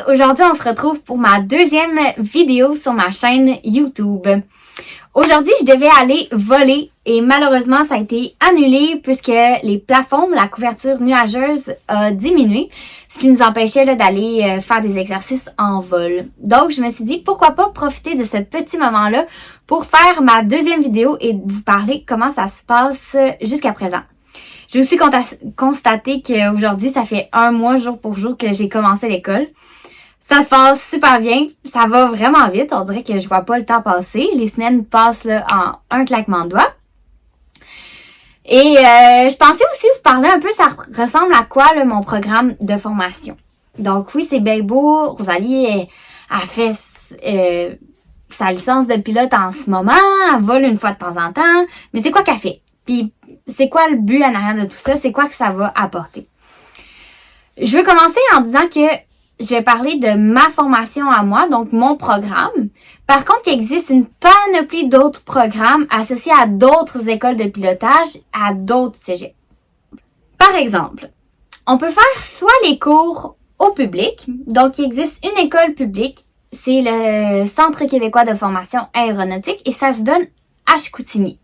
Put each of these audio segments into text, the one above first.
Aujourd'hui, on se retrouve pour ma deuxième vidéo sur ma chaîne YouTube. Aujourd'hui, je devais aller voler et malheureusement, ça a été annulé puisque les plafonds, la couverture nuageuse a diminué, ce qui nous empêchait d'aller faire des exercices en vol. Donc, je me suis dit, pourquoi pas profiter de ce petit moment-là pour faire ma deuxième vidéo et vous parler comment ça se passe jusqu'à présent. J'ai aussi constaté qu'aujourd'hui, ça fait 1 mois jour pour jour que j'ai commencé l'école. Ça se passe super bien. Ça va vraiment vite. On dirait que je vois pas le temps passer. Les semaines passent là, en un claquement de doigts. Et je pensais aussi vous parler un peu, ça ressemble à quoi là, mon programme de formation. Donc oui, c'est bien beau. Rosalie a fait sa licence de pilote en ce moment. Elle vole une fois de temps en temps. Mais c'est quoi qu'elle fait? Puis c'est quoi le but en arrière de tout ça? C'est quoi que ça va apporter? Je veux commencer en disant que je vais parler de ma formation à moi, donc mon programme. Par contre, il existe une panoplie d'autres programmes associés à d'autres écoles de pilotage, à d'autres cégeps. Par exemple, on peut faire soit les cours au public. Donc, il existe une école publique, c'est le Centre québécois de formation aéronautique et ça se donne à Chicoutimi.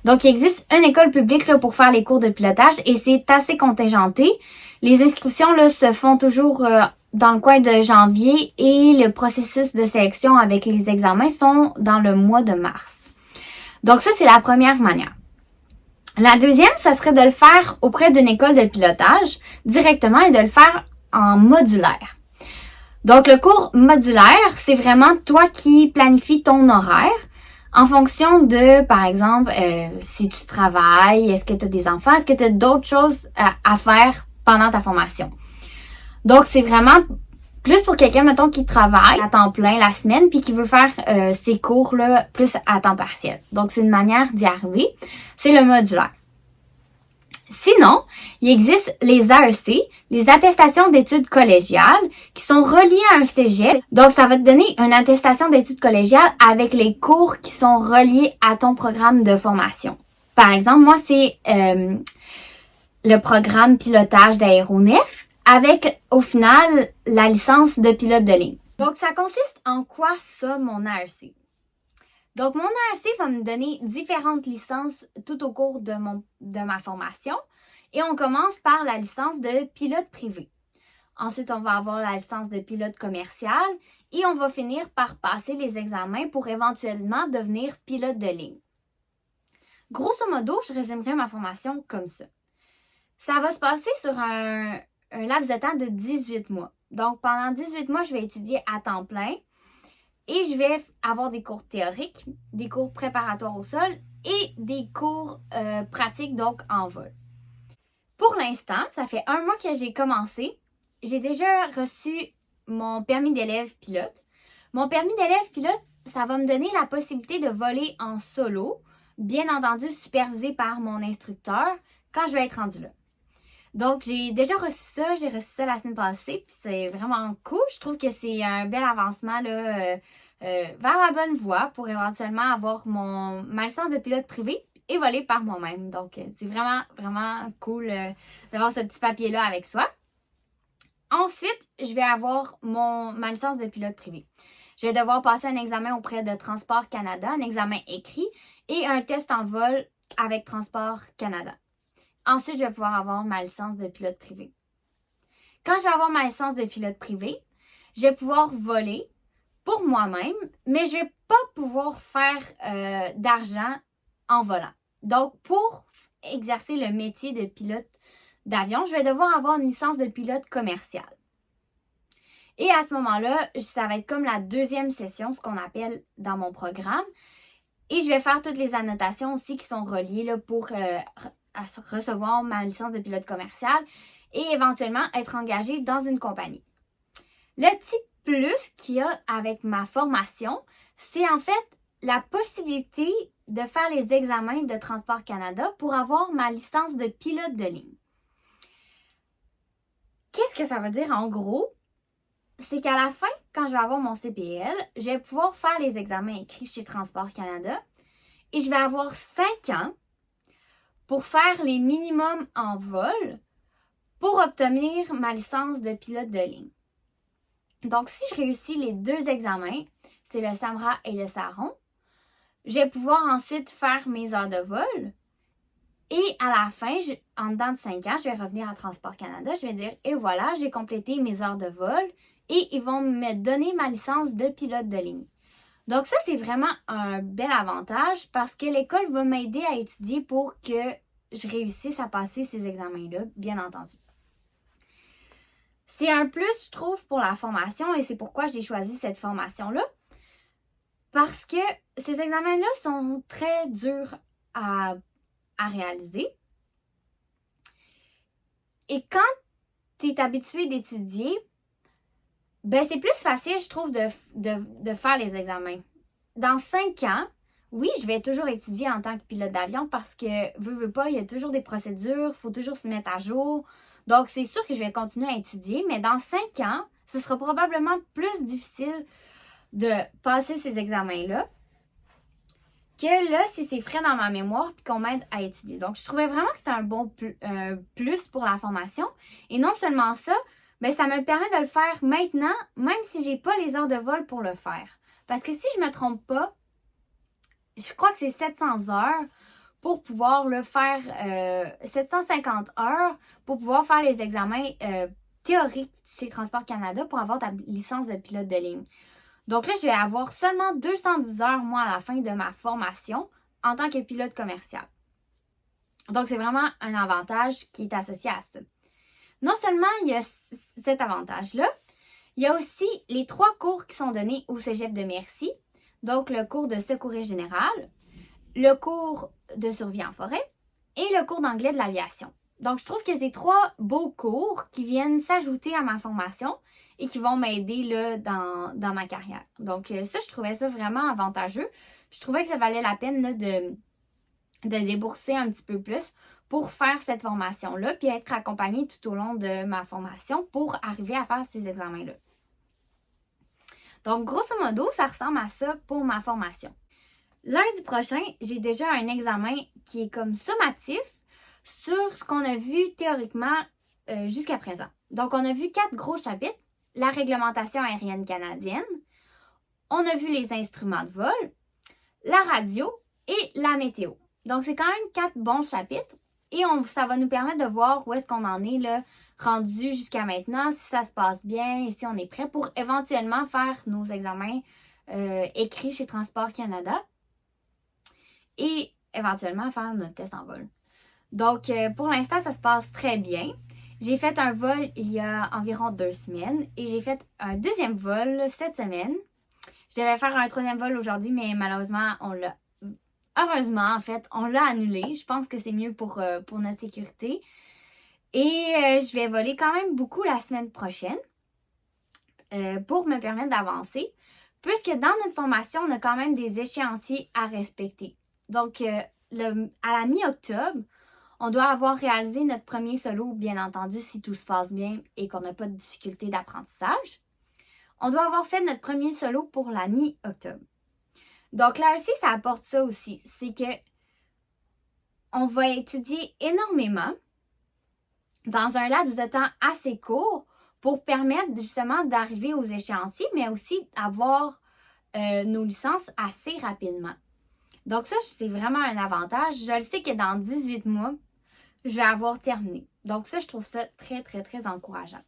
Donc, il existe une école publique là, pour faire les cours de pilotage et c'est assez contingenté. Les inscriptions là, se font toujours dans le coin de janvier et le processus de sélection avec les examens sont dans le mois de mars. Donc, ça, c'est la première manière. La deuxième, ça serait de le faire auprès d'une école de pilotage directement et de le faire en modulaire. Donc, le cours modulaire, c'est vraiment toi qui planifies ton horaire. En fonction de, par exemple, si tu travailles, est-ce que tu as des enfants, est-ce que tu as d'autres choses à faire pendant ta formation. Donc, c'est vraiment plus pour quelqu'un, mettons, qui travaille à temps plein la semaine puis qui veut faire ses cours-là plus à temps partiel. Donc, c'est une manière d'y arriver. C'est le modulaire. Sinon, il existe les AEC, les attestations d'études collégiales, qui sont reliées à un cégep. Donc, ça va te donner une attestation d'études collégiales avec les cours qui sont reliés à ton programme de formation. Par exemple, moi, c'est le programme pilotage d'aéronef avec, au final, la licence de pilote de ligne. Donc, ça consiste en quoi ça, mon AEC? Donc, mon AEC va me donner différentes licences tout au cours de ma formation. Et on commence par la licence de pilote privé. Ensuite, on va avoir la licence de pilote commercial et on va finir par passer les examens pour éventuellement devenir pilote de ligne. Grosso modo, je résumerai ma formation comme ça. Ça va se passer sur un laps de temps de 18 mois. Donc, pendant 18 mois, je vais étudier à temps plein. Et je vais avoir des cours théoriques, des cours préparatoires au sol et des cours pratiques, donc en vol. Pour l'instant, ça fait 1 mois que j'ai commencé. J'ai déjà reçu mon permis d'élève pilote. Mon permis d'élève pilote, ça va me donner la possibilité de voler en solo, bien entendu supervisé par mon instructeur quand je vais être rendue là. Donc, j'ai déjà reçu ça. J'ai reçu ça la semaine passée. Puis c'est vraiment cool. Je trouve que c'est un bel avancement là, vers la bonne voie pour éventuellement avoir ma licence de pilote privé et voler par moi-même. Donc, c'est vraiment, vraiment cool d'avoir ce petit papier-là avec soi. Ensuite, je vais avoir ma licence de pilote privé. Je vais devoir passer un examen auprès de Transport Canada, un examen écrit et un test en vol avec Transport Canada. Ensuite, je vais pouvoir avoir ma licence de pilote privé. Quand je vais avoir ma licence de pilote privé, je vais pouvoir voler pour moi-même, mais je ne vais pas pouvoir faire d'argent en volant. Donc, pour exercer le métier de pilote d'avion, je vais devoir avoir une licence de pilote commercial. Et à ce moment-là, ça va être comme la deuxième session, ce qu'on appelle dans mon programme. Et je vais faire toutes les annotations aussi qui sont reliées là, pour recevoir ma licence de pilote commercial et éventuellement être engagée dans une compagnie. Le petit plus qu'il y a avec ma formation, c'est en fait la possibilité de faire les examens de Transport Canada pour avoir ma licence de pilote de ligne. Qu'est-ce que ça veut dire en gros? C'est qu'à la fin, quand je vais avoir mon CPL, je vais pouvoir faire les examens écrits chez Transport Canada et je vais avoir 5 ans pour faire les minimums en vol pour obtenir ma licence de pilote de ligne. Donc, si je réussis les 2 examens, c'est le SAMRA et le SARON, je vais pouvoir ensuite faire mes heures de vol. Et à la fin, en dedans de 5 ans, je vais revenir à Transport Canada. Je vais dire, et voilà, j'ai complété mes heures de vol et ils vont me donner ma licence de pilote de ligne. Donc ça, c'est vraiment un bel avantage parce que l'école va m'aider à étudier pour que je réussisse à passer ces examens-là, bien entendu. C'est un plus, je trouve, pour la formation et c'est pourquoi j'ai choisi cette formation-là. Parce que ces examens-là sont très durs à réaliser. Et quand tu es habitué d'étudier, ben c'est plus facile, je trouve, de faire les examens. Dans 5 ans, oui, je vais toujours étudier en tant que pilote d'avion parce que, veux pas, il y a toujours des procédures, il faut toujours se mettre à jour. Donc, c'est sûr que je vais continuer à étudier, mais dans 5 ans, ce sera probablement plus difficile de passer ces examens-là que là, si c'est frais dans ma mémoire puis qu'on m'aide à étudier. Donc, je trouvais vraiment que c'était un bon plus pour la formation. Et non seulement ça, mais ça me permet de le faire maintenant, même si j'ai pas les heures de vol pour le faire. Parce que si je me trompe pas, je crois que c'est 700 heures pour pouvoir le faire, 750 heures pour pouvoir faire les examens théoriques chez Transport Canada pour avoir ta licence de pilote de ligne. Donc là, je vais avoir seulement 210 heures, moi, à la fin de ma formation en tant que pilote commercial. Donc, c'est vraiment un avantage qui est associé à ça. Non seulement il y a cet avantage-là, il y a aussi les 3 cours qui sont donnés au Cégep de Mercy. Donc, le cours de secouriste général, le cours de survie en forêt et le cours d'anglais de l'aviation. Donc, je trouve que c'est 3 beaux cours qui viennent s'ajouter à ma formation et qui vont m'aider là dans ma carrière. Donc, ça, je trouvais ça vraiment avantageux. Je trouvais que ça valait la peine là, de débourser un petit peu plus pour faire cette formation-là puis être accompagnée tout au long de ma formation pour arriver à faire ces examens-là. Donc, grosso modo, ça ressemble à ça pour ma formation. Lundi prochain, j'ai déjà un examen qui est comme sommatif sur ce qu'on a vu théoriquement jusqu'à présent. Donc, on a vu 4 gros chapitres. La réglementation aérienne canadienne, on a vu les instruments de vol, la radio et la météo. Donc, c'est quand même 4 bons chapitres et ça va nous permettre de voir où est-ce qu'on en est là, rendu jusqu'à maintenant, si ça se passe bien et si on est prêt pour éventuellement faire nos examens écrits chez Transport Canada et éventuellement faire notre test en vol. Donc, pour l'instant, ça se passe très bien. J'ai fait un vol il y a environ 2 semaines et j'ai fait un deuxième vol cette semaine. Je devais faire un 3e vol aujourd'hui, mais malheureusement, heureusement, en fait, on l'a annulé. Je pense que c'est mieux pour notre sécurité. Et je vais voler quand même beaucoup la semaine prochaine pour me permettre d'avancer, puisque dans notre formation, on a quand même des échéanciers à respecter. Donc, à la mi-octobre, on doit avoir réalisé notre premier solo, bien entendu, si tout se passe bien et qu'on n'a pas de difficulté d'apprentissage. On doit avoir fait notre premier solo pour la mi-octobre. Donc là aussi, ça apporte ça aussi. C'est que on va étudier énormément dans un laps de temps assez court pour permettre justement d'arriver aux échéanciers, mais aussi d'avoir nos licences assez rapidement. Donc ça, c'est vraiment un avantage. Je le sais que dans 18 mois, je vais avoir terminé. Donc ça, je trouve ça très, très, très encourageant.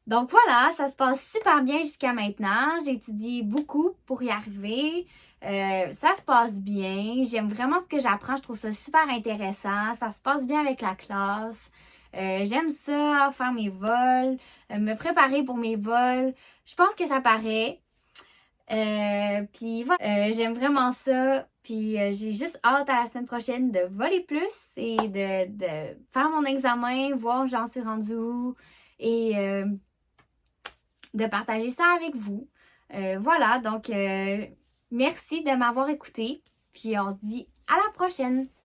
Donc voilà, ça se passe super bien jusqu'à maintenant. J'ai étudié beaucoup pour y arriver. Ça se passe bien. J'aime vraiment ce que j'apprends. Je trouve ça super intéressant. Ça se passe bien avec la classe. J'aime ça, faire mes vols, me préparer pour mes vols. Je pense que ça paraît. Puis voilà, j'aime vraiment ça. Puis j'ai juste hâte à la semaine prochaine de voler plus et de faire mon examen, voir où j'en suis rendue et de partager ça avec vous. Voilà, donc merci de m'avoir écouté. Puis on se dit à la prochaine!